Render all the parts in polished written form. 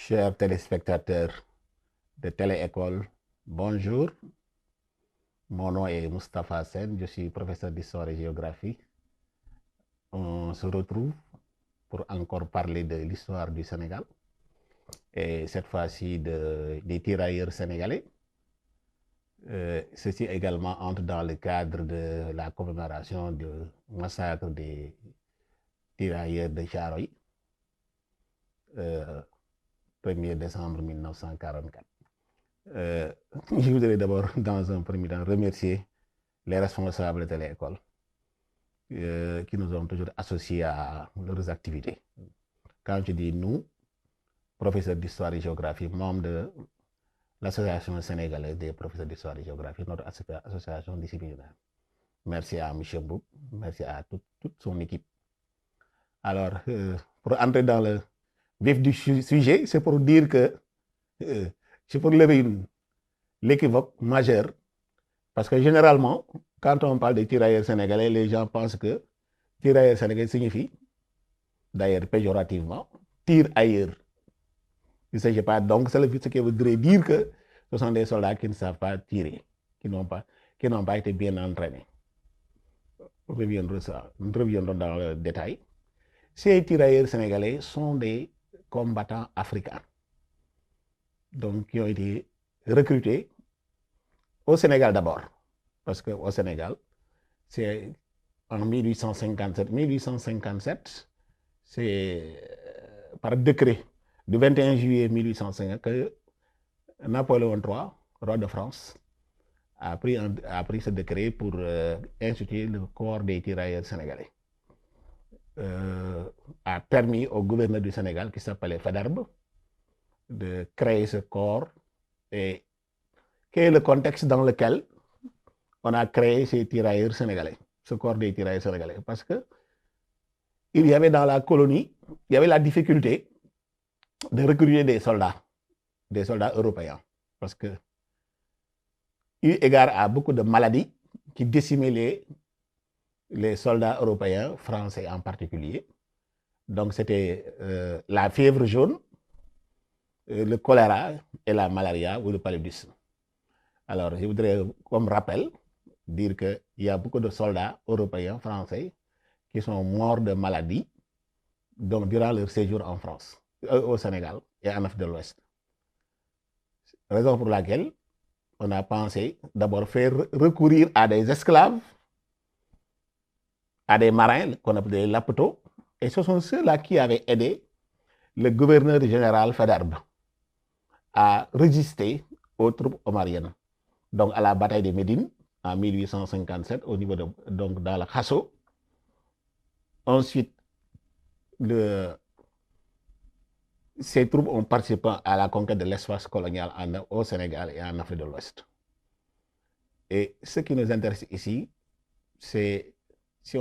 Chers téléspectateurs de Téléécole, bonjour. Mon nom est Moustapha Sen, je suis professeur d'histoire et géographie. On se retrouve pour encore parler de l'histoire du Sénégal et cette fois-ci des tirailleurs sénégalais. Ceci également entre dans le cadre de la commémoration du massacre des tirailleurs de Thiaroye, 1er décembre 1944. Je voudrais d'abord, dans un premier temps, remercier les responsables de l'école qui nous ont toujours associés à leurs activités. Quand je dis nous, professeurs d'histoire et géographie, membres de l'Association sénégalaise des professeurs d'histoire et géographie, notre association disciplinaire. Merci à M. Bouk, merci à toute son équipe. Alors, pour entrer dans le vif du sujet, c'est pour dire que c'est pour lever l'équivoque majeur, parce que généralement, quand on parle des tirailleurs sénégalais, les gens pensent que tirailleurs sénégalais signifie, d'ailleurs péjorativement, tire ailleurs. Il ne s'agit pas, donc c'est ce qui voudrait dire que ce sont des soldats qui ne savent pas tirer, qui n'ont pas été bien entraînés. Nous reviendrons dans le détail. Ces tirailleurs sénégalais sont des combattants africains, donc qui ont été recrutés au Sénégal d'abord, parce qu'au Sénégal, c'est en 1857, c'est par décret du 21 juillet 1850 que Napoléon III, roi de France, a pris ce décret pour instituer le corps des tirailleurs sénégalais. A permis au gouverneur du Sénégal, qui s'appelait Faidherbe, de créer ce corps, et quel est le contexte dans lequel on a créé ces tirailleurs sénégalais, ce corps des tirailleurs sénégalais. Parce que il y avait dans la colonie, il y avait la difficulté de recruter des soldats européens. Parce que, eu égard à beaucoup de maladies qui décimaient les soldats européens, français en particulier. Donc c'était la fièvre jaune, le choléra et la malaria ou le paludisme. Alors je voudrais, comme rappel, dire qu'il y a beaucoup de soldats européens, français, qui sont morts de maladie donc, durant leur séjour en France, au Sénégal et en Afrique de l'Ouest. Raison pour laquelle on a pensé d'abord faire recourir à des esclaves, à des marins qu'on appelait des lapeteaux, et ce sont ceux-là qui avaient aidé le gouverneur général Faidherbe à résister aux troupes omariennes. Donc à la bataille de Médine en 1857 au niveau donc dans le Khasso. Ensuite, ces troupes ont participé à la conquête de l'espace colonial au Sénégal et en Afrique de l'Ouest. Et ce qui nous intéresse ici, c'est si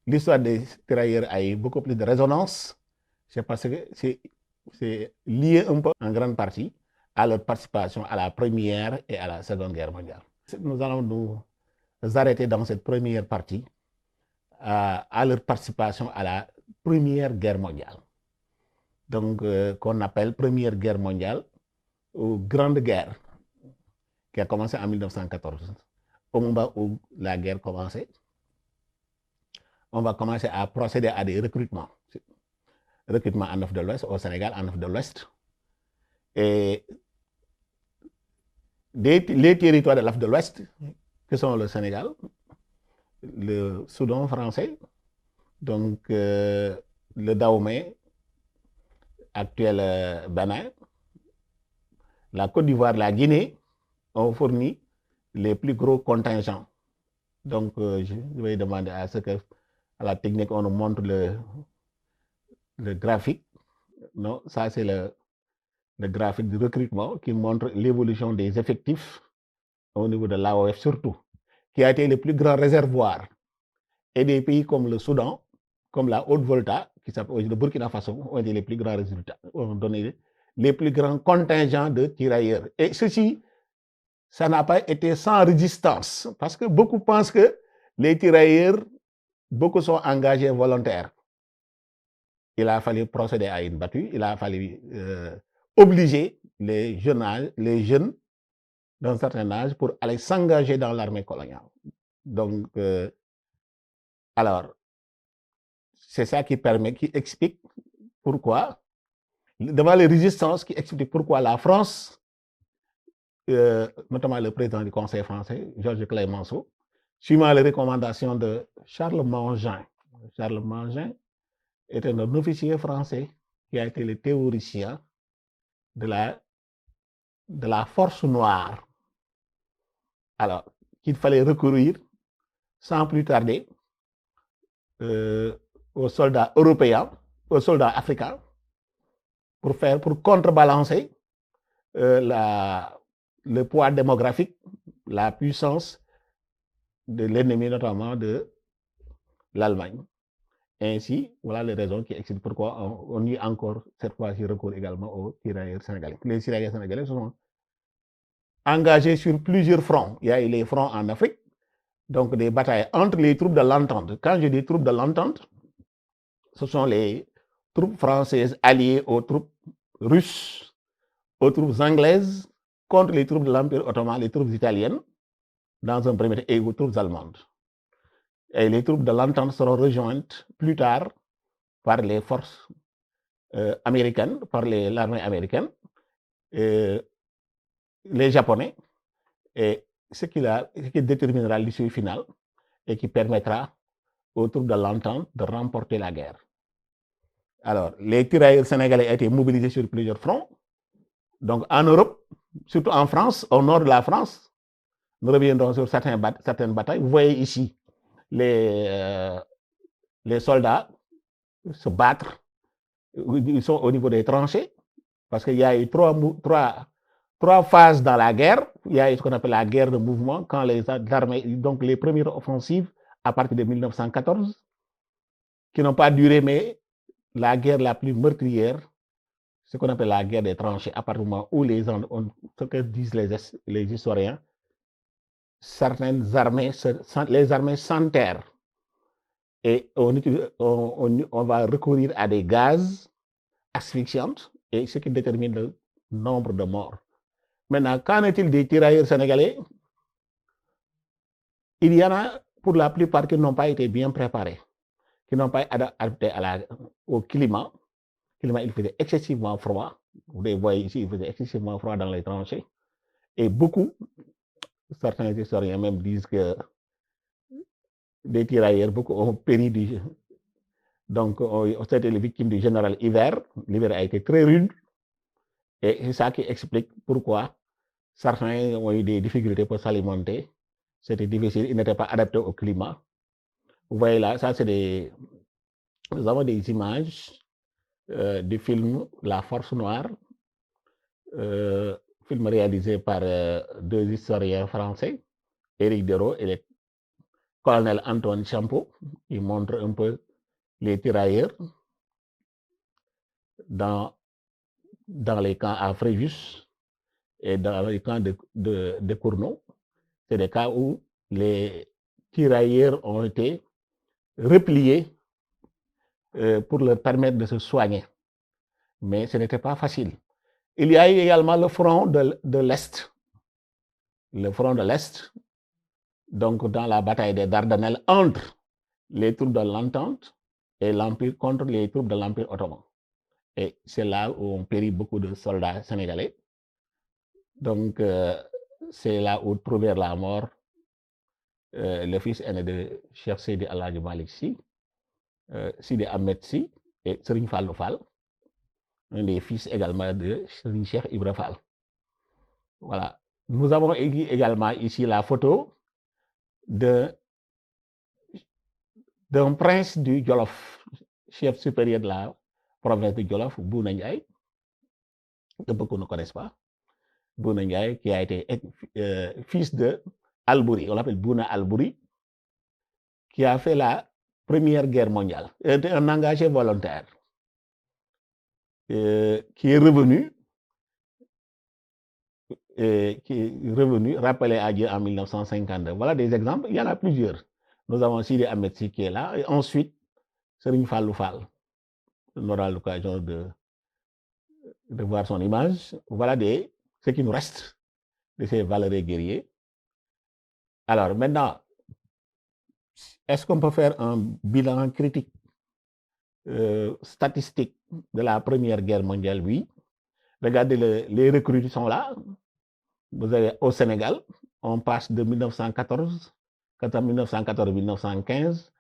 l'histoire des tirailleurs a eu beaucoup plus de résonance, c'est parce que c'est lié un peu en grande partie à leur participation à la Première et à la Seconde Guerre mondiale. Nous allons nous arrêter dans cette première partie à leur participation à la Première Guerre mondiale. Donc, qu'on appelle Première Guerre mondiale ou Grande Guerre, qui a commencé en 1914. Au moment où la guerre commençait, on va commencer à procéder à des recrutements. Recrutement en Afrique de l'Ouest, au Sénégal, en Afrique de l'Ouest. Et les territoires de l'Afrique de l'Ouest, que sont le Sénégal, le Soudan français, donc le Dahomey, actuel Bénin, la Côte d'Ivoire, la Guinée, ont fourni les plus gros contingents. Donc, je vais demander à la technique, on nous montre le graphique. Non, ça c'est le graphique de recrutement qui montre l'évolution des effectifs au niveau de l'AOF surtout, qui a été le plus grand réservoir. Et des pays comme le Soudan, comme la Haute-Volta, qui s'appelle le Burkina Faso, ont été les plus grands résultats, ont donné les plus grands contingents de tirailleurs. Et ceci, ça n'a pas été sans résistance, parce que beaucoup pensent que les tirailleurs, beaucoup sont engagés volontaires. il a fallu procéder à une battue, il a fallu obliger les jeunes d'un certain âge pour aller s'engager dans l'armée coloniale. Donc, alors, c'est ça qui explique pourquoi, devant les résistances, qui explique pourquoi la France, notamment le président du Conseil français, Georges Clemenceau, suivant les recommandations de Charles Mangin. Charles Mangin était un officier français qui a été le théoricien de la force noire. Alors, qu'il fallait recourir sans plus tarder aux soldats européens, aux soldats africains, pour contrebalancer le poids démographique, la puissance de l'ennemi, notamment de l'Allemagne. Ainsi, voilà les raisons qui expliquent pourquoi on y encore cette fois-ci recours également aux tirailleurs sénégalais. Les tirailleurs sénégalais se sont engagés sur plusieurs fronts. Il y a eu les fronts en Afrique, donc des batailles entre les troupes de l'entente. Quand je dis troupes de l'entente, ce sont les troupes françaises alliées aux troupes russes, aux troupes anglaises, contre les troupes de l'Empire ottoman, les troupes italiennes, dans un premier temps, et aux troupes allemandes. Et les troupes de l'entente seront rejointes plus tard par les forces américaines, par l'armée américaine, les Japonais, et ce qui déterminera l'issue finale et qui permettra aux troupes de l'entente de remporter la guerre. Alors, les tirailleurs sénégalais ont été mobilisés sur plusieurs fronts. Donc, en Europe, surtout en France, au nord de la France, nous reviendrons sur certaines batailles. Vous voyez ici les soldats se battre. Ils sont au niveau des tranchées, parce qu'il y a eu trois phases dans la guerre. Il y a eu ce qu'on appelle la guerre de mouvement, quand les armées, donc les premières offensives à partir de 1914, qui n'ont pas duré, mais la guerre la plus meurtrière, ce qu'on appelle la guerre des tranchées, à partir du moment où ce que disent les historiens, certaines armées, les armées s'enterrent et on va recourir à des gaz asphyxiants, et ce qui détermine le nombre de morts. Maintenant, qu'en est-il des tirailleurs sénégalais? Il y en a pour la plupart qui n'ont pas été bien préparés, qui n'ont pas été adaptés au climat. Il faisait excessivement froid. Vous voyez ici, il faisait excessivement froid dans les tranchées. Et certains historiens même disent que des tirailleurs, beaucoup ont péri donc ont été les victimes du général hiver. L'hiver a été très rude. Et c'est ça qui explique pourquoi certains ont eu des difficultés pour s'alimenter. C'était difficile, ils n'étaient pas adaptés au climat. Vous voyez là, ça c'est nous avons des images du film La Force Noire, film réalisé par deux historiens français, Éric Dérault et le colonel Antoine Champeau. Il montre un peu les tirailleurs dans les camps à Fréjus et dans les camps de Cournot. C'est des cas où les tirailleurs ont été repliés pour leur permettre de se soigner. Mais ce n'était pas facile. Il y a eu également le front de l'Est. Le front de l'Est, donc dans la bataille des Dardanelles, entre les troupes de l'Entente et l'Empire contre les troupes de l'Empire ottoman. Et c'est là où ont péri beaucoup de soldats sénégalais. Donc, c'est là où trouvèrent la mort le fils aîné de Cheikh Seydi Alhaji Malick Sy, Sidi Ahmed Sy et Serigne Fallou Fall, un des fils également de Serigne Cheikh Ibra Fall. Voilà. Nous avons également ici la photo d'un prince du Jolof, chef supérieur de la province du Jolof, Bouna Ndiaye, que beaucoup ne connaissent pas. Bouna Ndiaye, qui a été fils de Albouri, on l'appelle Bouna Albouri, qui a fait la Première Guerre mondiale, était un engagé volontaire, qui est revenu, rappelé à Dieu en 1952. Voilà des exemples, il y en a plusieurs. Nous avons Sidi Ahmed Sy qui est là, et ensuite Serigne Fallou Fall. on aura l'occasion de voir son image. Voilà ce qui nous reste de ces valeureux guerriers. Alors maintenant, est-ce qu'on peut faire un bilan critique statistique de la Première Guerre mondiale? Oui. Regardez, les recrues sont là. Vous avez au Sénégal, on passe de 1914, 1914-1915,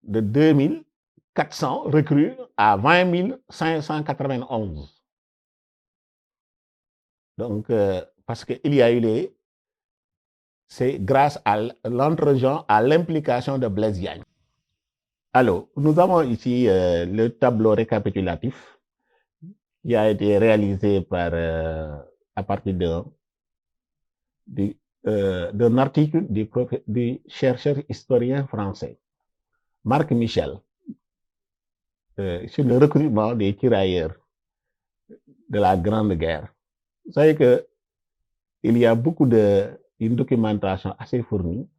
de 2400 recrues à 20 591. Donc, parce qu'il y a eu c'est grâce à l'entre-gens, à l'implication de Blaise Diagne. Alors, nous avons ici le tableau récapitulatif qui a été réalisé à partir d'un article du chercheur historien français, Marc Michel, sur le recrutement des tirailleurs de la Grande Guerre. Vous savez qu'il y a une documentation assez fournie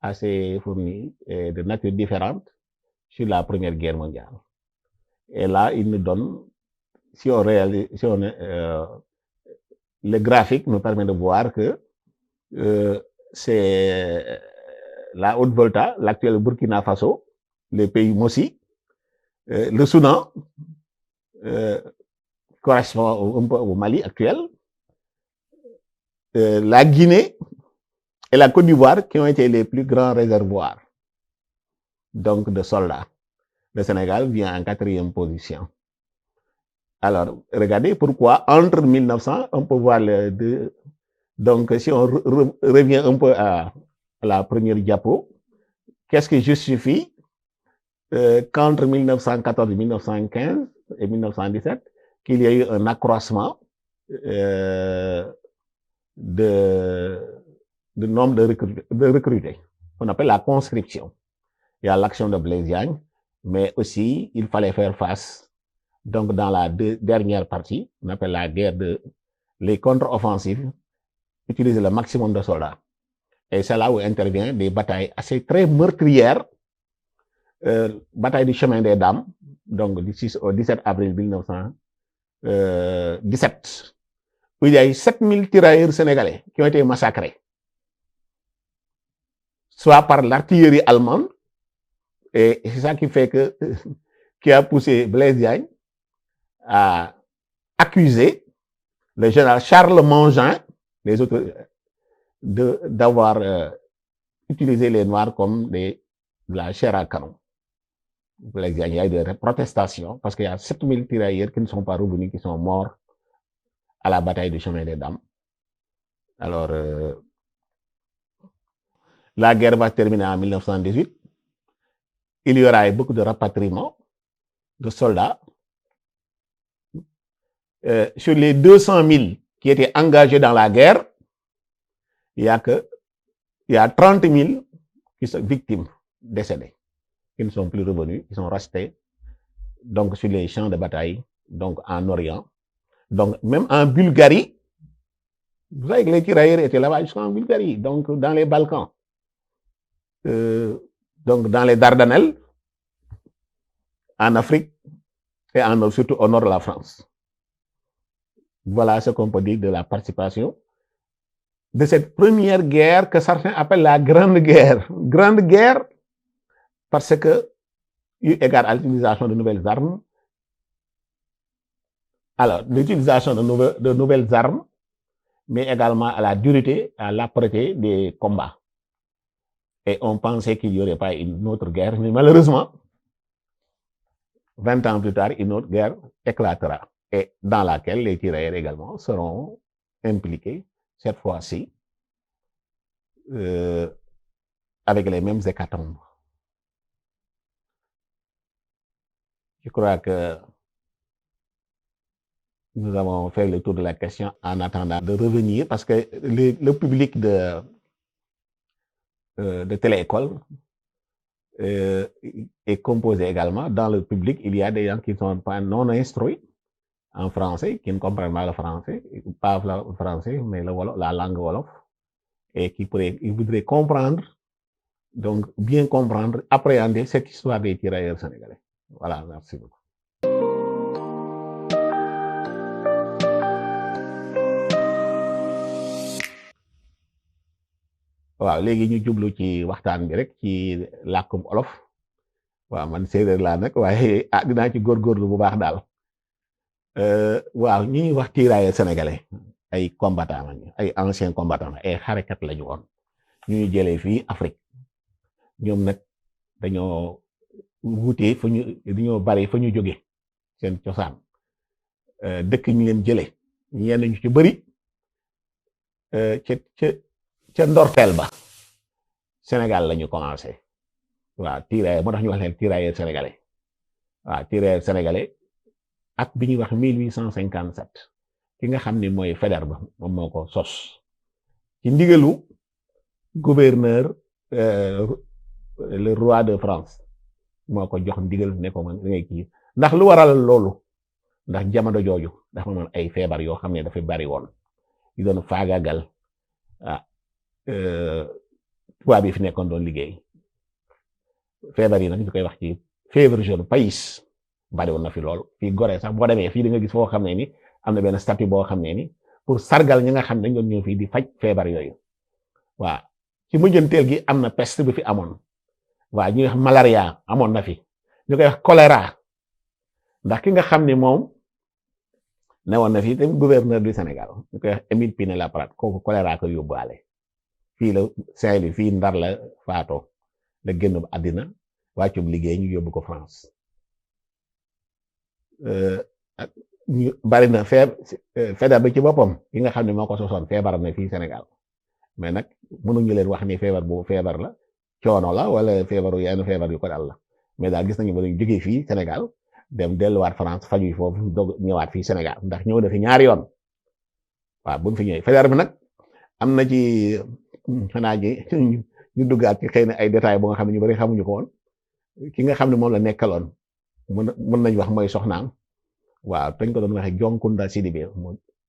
de nature différente sur la Première Guerre mondiale. Et là, il nous donne, le graphique nous permet de voir que c'est la Haute-Volta, l'actuel Burkina Faso, le pays Mossi, le Soudan correspond un peu au Mali actuel, la Guinée et la Côte d'Ivoire qui ont été les plus grands réservoirs donc de soldats. Le Sénégal vient en 4e position. Alors, regardez pourquoi entre 1900, on peut voir donc si on revient un peu à la première diapo, qu'est-ce qui justifie qu'entre 1914, 1915 et 1917, qu'il y a eu un accroissement de nombre de recrutés. On appelle la conscription. Il y a l'action de Blaise Diagne, mais aussi il fallait faire face. Donc, dans la dernière partie, on appelle la guerre les contre-offensives, utiliser le maximum de soldats. Et c'est là où intervient des batailles assez très meurtrières. Bataille du chemin des dames, donc du 6 au 17 avril 1917, où il y a eu 7000 tirailleurs sénégalais qui ont été massacrés, soit par l'artillerie allemande, et c'est ça qui a poussé Blaise Diagne à accuser le général Charles Mangin, les autres, d'avoir utilisé les Noirs comme de la chair à canon. Il y a eu des protestations parce qu'il y a 7000 tirailleurs qui ne sont pas revenus, qui sont morts à la bataille du chemin des dames. Alors, la guerre va se terminer en 1918. Il y aura beaucoup de rapatriements de soldats. Sur les 200 000 qui étaient engagés dans la guerre, il y a 30 000 qui sont victimes, décédées, qui ne sont plus revenus, qui sont restés donc sur les champs de bataille, donc en Orient. Donc, même en Bulgarie, vous savez que les tirailleurs étaient là-bas jusqu'en Bulgarie, donc dans les Balkans, donc dans les Dardanelles, en Afrique et surtout au nord de la France. Voilà ce qu'on peut dire de la participation de cette première guerre que certains appellent la Grande Guerre. Grande Guerre parce que, eu égard à l'utilisation de nouvelles armes, alors l'utilisation de nouvelles armes, mais également à la dureté, à l'âpreté des combats. Et on pensait qu'il n'y aurait pas une autre guerre, mais malheureusement, 20 ans plus tard, une autre guerre éclatera, et dans laquelle les tirailleurs également seront impliqués, cette fois-ci, avec les mêmes hécatombes. Je crois que nous avons fait le tour de la question en attendant de revenir, parce que le public de téléécole est composé également. Dans le public, il y a des gens qui ne sont pas non instruits en français, qui ne comprennent pas le français, pas le français, mais la langue wolof, et qui voudraient comprendre, donc bien comprendre, appréhender cette histoire des tirailleurs sénégalais. voilà merci beaucoup. waaw léegi ñu jublu ci waxtaan bi rek ci làkkum olof. waaw man séeréer laa nag waaye dinaa ci góorgóorlu bu baax daal. waaw ñuy wax tirailleurs sénégalais ay combattants lañu ay anciens combattants ay xarekat lañu woon ñu jëlee fii Afrique ñoom nag dañoo wuute dañoo bari fa ñu jóge seen cosaan dëkk ñu leen jëlee ñenn ñu ci bëri ca ndorteel ba Sénégal la ñu commencé waaw tirailleurs moo tax ñu wax leen tirailleurs sénégalais waaw tirailleurs sénégalais at bi ñuy wax 1857 ki nga xam ni mooy Faidherbe moom moo ko sos ci ndigalu gouverneur le roi de France moo ko jox ndigal ne ko man da ngay kii ndax lu waral loolu ndax jamono jooju dafa amoon ay feebar yoo xam ne dafa bari woon yu doon faagaagal tubaab yi fi nekkoon doon liggéey feebar yi nag ñu koy wax ci fièvre jaune pays bari woon na fi lool fii Gorée sax boo demee fii da nga gis foo xam ne ni am na benn statut boo xam ne ni pour sargal ñi nga xam ne dañ doon ñëw fii di faj feebar yooyu waaw ci mujjanteel gi am na peste bi fi amoon waaw ñuy wax malaria amoon na fi ñu koy wax choléra ndax ki nga xam ne moom newoon na fii te gouverneur du Sénégal ñu koy wax Émile Pinet-Laprade kooku choléra ko yóbbaale fii la Saint-Louis fii Ndar la faatoo la génn àddina wàccub liggéey ñu yóbbu ko France. bari na feebar bi ci boppam yi nga xam ne moo ko sosoon feebar na fii Sénégal mais nag mënuñu leen wax ni feebar bu feebar la coono la wala feebaru yenn feebar yu ko dal la mais daal gis nañu ba ñu jógee fii Sénégal dem delluwaat France faju foofu doog ñëwaat fii Sénégal ndax ñëw na fi ñaari yoon waaw bu ñu fi ñëwee feebar bi nag am na ci xanaa ji ñu duggaat ci xëy na ay détails boo nga xam ne ñu bari xamuñu ko woon ki nga xam ne moom la nekkaloon mën nañ wax mooy soxnaam waaw dañ ko doon waxee Jonkunda Sidibé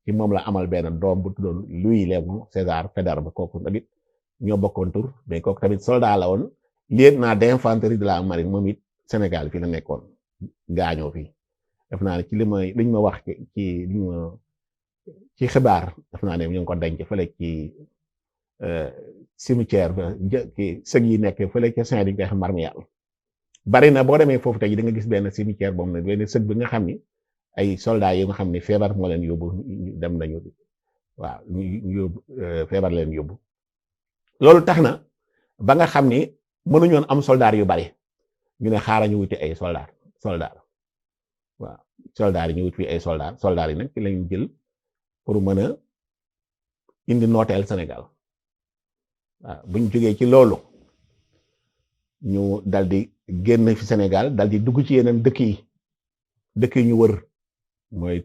ci moom la amal benn doom bu tuddoon Louis Léon César Faidherbe kooku tamit ñoo bokkoon tur mais kooku tamit soldat la woon lieutenant d'infanterie de la marine moom it Sénégal fii la nekkoon gaañoo fii def naa ne ci liñ ma wax ci xibaar def naa ne ñu ngi ko denc fële ci cimetière ba ci sëg yi nekk fële ca Saint-Louis koy xam Marmiyal bari na boo demee foofu tey da nga gis benn cimetière boobu nag benn sëg bi nga xam ni ay soldats yi nga xam ni feebar moo leen yóbbu dem nañu waaw ñu yóbbu feebar leen yóbbu loolu tax na ba nga xam ni mënuñoon am soldats yu bari ñu ne xaaral ñu wuti ay soldats waaw soldats yi ñu wuti fi ay soldats yi nag ci lañu jël pour mën a indi nooteel Sénégal waaw buñ jógee ci loolu ñu daldi génn fi Sénégal daldi dugg ci yeneen dëkk yi ñu wër mooy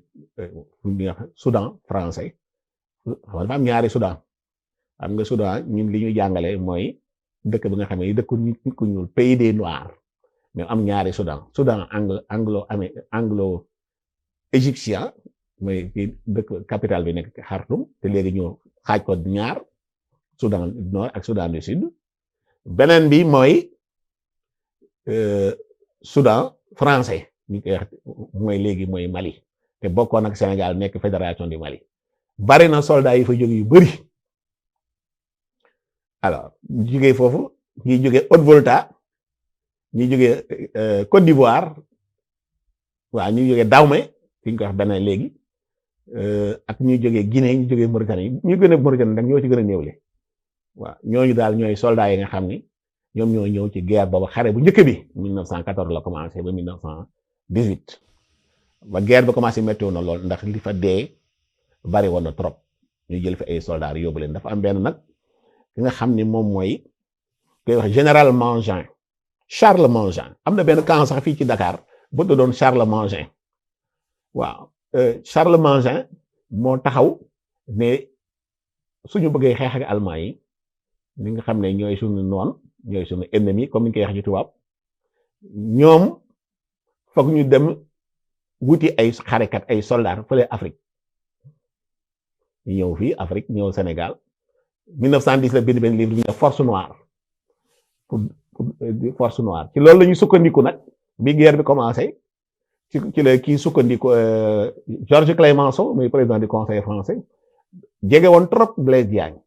Soudan français dafa am ñaari Soudan xam nga Soudan ñun li ñuy jàngale mooy dëkk bi nga xam ne dëkku nit ku ñuul pays des noirs mais am ñaari Soudan anglo égyptien mooy dëkk capitale bi nekk Khartoum te léegi ñu xaaj ko ñaar Soudan du nord ak Soudan du sud beneen bi mooy Soudan français ñu koy wax mooy léegi mooy Mali te bokkoon ak Sénégal nekk fédération du Mali bari na soldats yi fa jóge yu bari alors ñu jógee foofu ñi jógee Haute-Volta ñi jógee Côte d'Ivoire waaw ñu jógee Dahomey fi ñu koy wax benn léegi ak ñu jógee Guinée ñu jógee Mauritanie ñu gën a Mauritanie nag ñoo ci gën a néewle waaw ñooñu daal ñooy soldats yi nga xam ni ñoom ñoo ñëw ci guerre boobu xare bu njëkk bi 1914 la commencé ba 1918 ba guerre bi commencé météo na lool ndax li fa dee bari woon na trop ñu jël fi ay soldats yóbbu leen dafa am benn nag ki nga xam ni moom mooy koy wax général Mangin Charles Mangin am na benn camp sax fii ci Dakar bu tuddoon Charles Mangin waaw Charles Mangin moo taxaw ne suñu bëggee xeex ak Allemand yi ñi nga xam ne ñooy suñu noon ñooy suñu ennemi comme ni ñu koy wax ci tubaab ñoom foog ñu dem wuti ay xarekat ay soldats fële Afrique ñu ñëw fii Afrique ñëw Sénégal 1910 la bind benn livre bu ñu force noire pour force noire ci loolu la ñu sukkandiku nag bi guerre bi commencé ci la kii sukkandiku Georges Clémenceau muy président du conseil français jege woon trop Blaise Diagne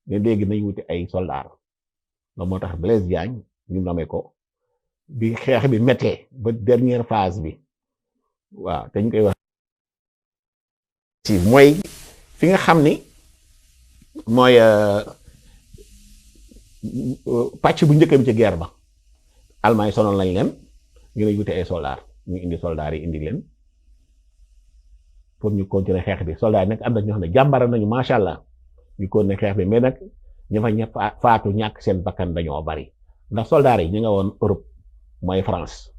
ne léegi nañ wuti ay soldats loolu moo tax Blaise Diagne ñu nommé ko bi xeex bi méttee ba dernière phase bi waaw te ñu koy wax ci mooy fi nga xam ni mooy pàcc bu njëkk bi ci guerre ba Allemagne sonal nañ leen ñu ne wuti ay soldats ñu indi soldats yi indi leen pour ñu continuer xeex bi soldats yi nag am na ñoo xam ne jàmbara nañu macha allah ñu continuer xeex bi mais nag ñu fa ñëpp faatu ñàkk seen bakkan dañoo bari ndax soldats yi ñu nga woon Europe mooy France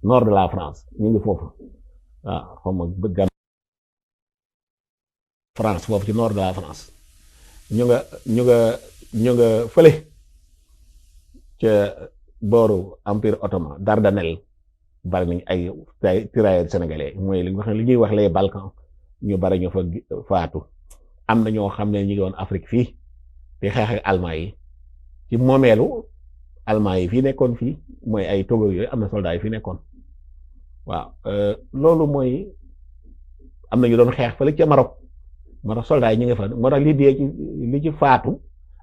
nord de la France ñu ngi foofu waaw xaw ma bëgg France foofu ci nord de la France ñu nga fële ca booru empire ottoman Dardanelles bari nañ ay tirailleurs sénégalais mooy li ñuy wax les Balkans ñu bari ñu fa faatu am na ñoo xam ne ñu ngi woon Afrique fii di xeex ak Allemand yi ci moomeelu Allemand yi fii nekkoon fii mooy ay Togo yooyu am na soldats yi fii nekkoon waaw loolu mooy am na ñu doon xeex fële ca Maroc moo tax soldats yi ñu ngi fa moo tax li ci faatu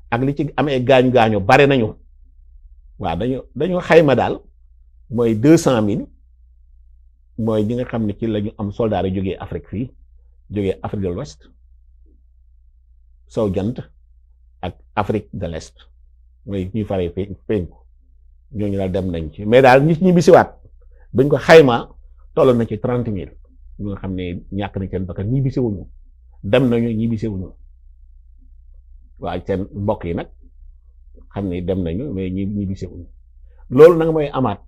ak li ci amee gaañu bari nañu waaw dañu xayma daal mooy 200,000 mooy ñi nga xam ne ci la ñu am soldats yi jógee Afrique fii jógee Afrique de l'Ouest sow jant ak Afrique de l'Est mooy ñuy faree penku ñooñu daal dem nañ ci mais daal ñi bisiwaat buñ ko xayma tolloon na ci 30,000 ñu nga xam ne ñàkk nañ seen bakkan ñi bisiwuñu dem nañu ñi bisiwuñu waaye seen mbokk yi nag xam ne dem nañu mais ñi bisiwuñu loolu nag mooy amaat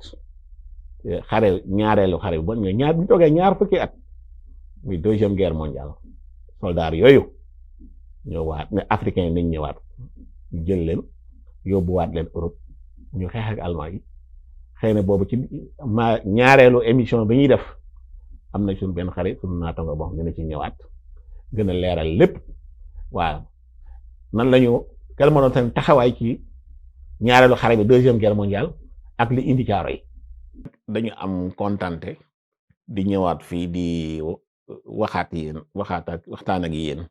ñaareelu xare bi bon ñaar bu ñu toogee ñaar fukki at muy deuxième guerre mondiale soldats yooyu ñëwaat ne africain nañ ñëwaat ñu jël leen yóbbuwaat leen Europe ñu xeex ak Allemand yi xëy na boobu ci ñaareelu émission bi ñuy def am na suñu benn xarit suñu naatango boo xam dina ci ñëwaat gën a leeral lépp waaw nan lañu kenn mënoon seen taxawaay ci ñaareelu xare bi deuxième guerre mondiale ak li indi caaro yi dañu am kontante di ñëwaat fii di waxtaan ak yéen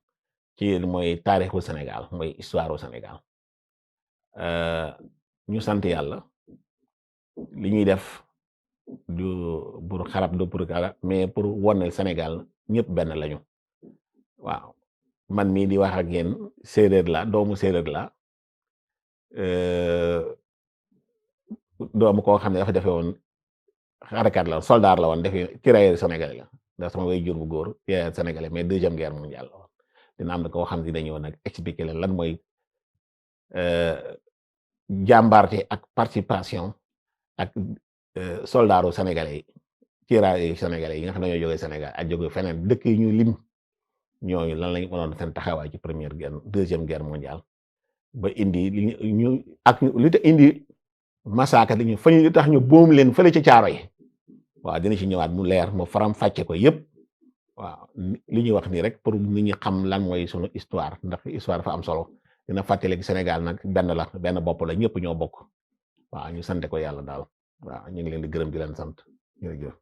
ci mooy taarixu Sénégal mooy histoire u Sénégal ñu sant yàlla li ñuy def du pour xarab du pour kala mais pour wone Sénégal ñëpp benn lañu waaw man mii di wax ak yéen séeréer la doomu séeréer la doomu koo xam ne dafa defe woon xarakat la soldat la woon defe tirailleur sénégalais la ndax sama way jur bu góor tirailleur sénégalais mais deuxième guerre mondiale la woon dina am na koo xam ne dañoo nag expliquer leen lan mooy jàmbaarte ak participation ak soldaaru sénégalais yi tirailleurs sénégalais yi nga xam ne ñoo jógee Sénégal ak jógee feneen dëkk yi ñu lim ñooñu lan lañu mënoon seen taxawaay ci deuxième guerre mondiale ba indi li tax indi massacre li ñu fañ li tax ñu boom leen fële ci caaro yi waaw dina ci ñëwaat mu leer mu faram fàcce ko yépp waaw li ñuy wax nii rek pour nit ñi xam lan mooy sunu histoire ndax histoire dafa am solo dina fàttali Sénégal nag benn bopp la ñëpp ñoo bokk waaw ñu sante ko yàlla daal waaw ñu ngi leen di gërëm di leen sant jërëjëf